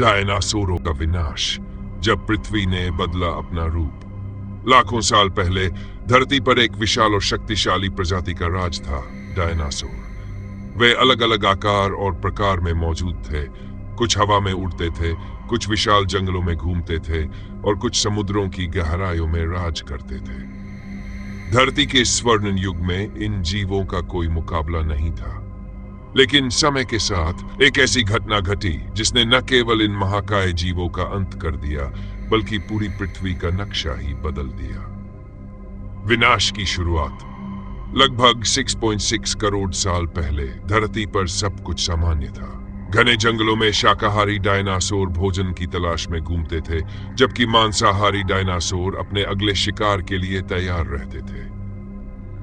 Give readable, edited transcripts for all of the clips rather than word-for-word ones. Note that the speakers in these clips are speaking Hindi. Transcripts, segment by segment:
डायनासोरों का विनाश। जब पृथ्वी ने बदला अपना रूप। लाखों साल पहले धरती पर एक विशाल और शक्तिशाली प्रजाति का राज था, डायनासोर। वे अलग अलग आकार और प्रकार में मौजूद थे। कुछ हवा में उड़ते थे, कुछ विशाल जंगलों में घूमते थे और कुछ समुद्रों की गहराइयों में राज करते थे। धरती के स्वर्ण युग में इन जीवों का कोई मुकाबला नहीं था। लेकिन समय के साथ एक ऐसी घटना घटी जिसने न केवल इन महाकाय जीवों का अंत कर दिया, बल्कि पूरी पृथ्वी का नक्शा ही बदल दिया। विनाश की शुरुआत। लगभग 6.6 करोड़ साल पहले धरती पर सब कुछ सामान्य था। घने जंगलों में शाकाहारी डायनासोर भोजन की तलाश में घूमते थे, जबकि मांसाहारी डायनासोर अपने अगले शिकार के लिए तैयार रहते थे।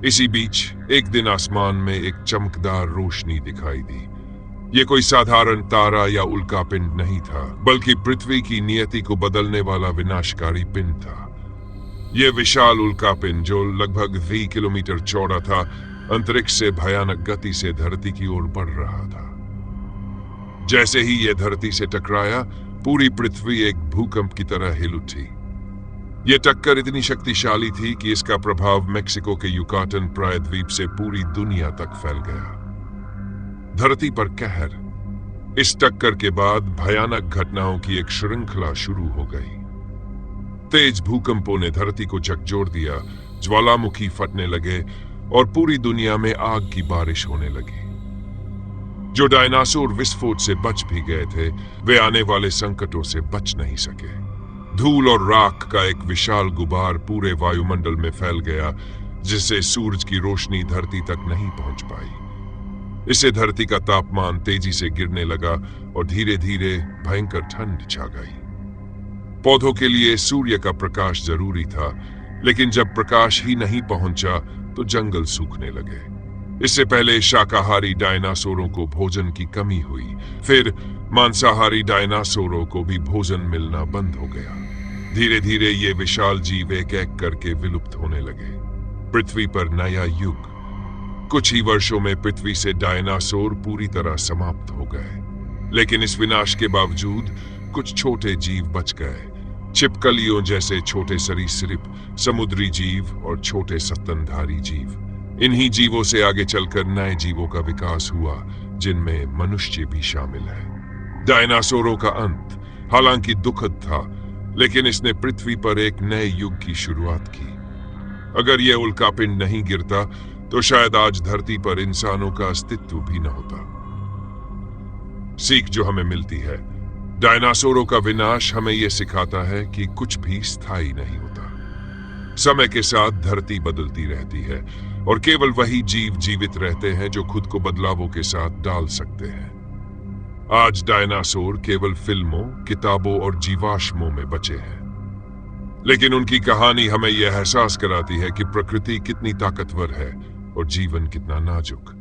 इसी बीच एक दिन आसमान में एक चमकदार रोशनी दिखाई दी। ये कोई साधारण तारा या उल्कापिंड नहीं था, बल्कि पृथ्वी की नियति को बदलने वाला विनाशकारी पिंड था। यह विशाल उल्कापिंड, जो लगभग 20 किलोमीटर चौड़ा था, अंतरिक्ष से भयानक गति से धरती की ओर बढ़ रहा था। जैसे ही यह धरती से टकराया, पूरी पृथ्वी एक भूकंप की तरह हिल उठी। यह टक्कर इतनी शक्तिशाली थी कि इसका प्रभाव मेक्सिको के युकाटन प्रायद्वीप से पूरी दुनिया तक फैल गया। धरती पर कहर। इस टक्कर के बाद भयानक घटनाओं की एक श्रृंखला शुरू हो गई। तेज भूकंपों ने धरती को झकझोर दिया, ज्वालामुखी फटने लगे और पूरी दुनिया में आग की बारिश होने लगी। जो डायनासोर विस्फोट से बच भी गए थे, वे आने वाले संकटों से बच नहीं सके। धूल और राख का एक विशाल गुबार पूरे वायुमंडल में फैल गया, जिससे सूरज की रोशनी धरती तक नहीं पहुंच पाई। इससे धरती का तापमान तेजी से गिरने लगा और धीरे धीरे भयंकर ठंड छा गई। पौधों के लिए सूर्य का प्रकाश जरूरी था, लेकिन जब प्रकाश ही नहीं पहुंचा तो जंगल सूखने लगे। इससे पहले शाकाहारी डायनासोरों को भोजन की कमी हुई, फिर मांसाहारी डायनासोरों को भी भोजन मिलना बंद हो गया। धीरे धीरे ये विशाल जीव एक एक करके विलुप्त होने लगे। पृथ्वी पर नया युग। कुछ ही वर्षों में पृथ्वी से डायनासोर पूरी तरह समाप्त हो गए। लेकिन इस विनाश के बावजूद कुछ छोटे जीव बच गए। छिपकलियों जैसे छोटे सरीसृप, समुद्री जीव और छोटे स्तनधारी जीव। इन्हीं जीवों से आगे चलकर नए जीवों का विकास हुआ, जिनमें मनुष्य भी शामिल है। डायनासोरों का अंत हालांकि दुखद था, लेकिन इसने पृथ्वी पर एक नए युग की शुरुआत की। अगर यह उल्कापिंड नहीं गिरता तो शायद आज धरती पर इंसानों का अस्तित्व भी न होता। सीख जो हमें मिलती है, डायनासोरों का विनाश हमें यह सिखाता है कि कुछ भी स्थायी नहीं होता। समय के साथ धरती बदलती रहती है और केवल वही जीव जीवित रहते हैं जो खुद को बदलावों के साथ डाल सकते हैं। आज डायनासोर केवल फिल्मों, किताबों और जीवाश्मों में बचे हैं, लेकिन उनकी कहानी हमें यह एहसास कराती है कि प्रकृति कितनी ताकतवर है और जीवन कितना नाजुक।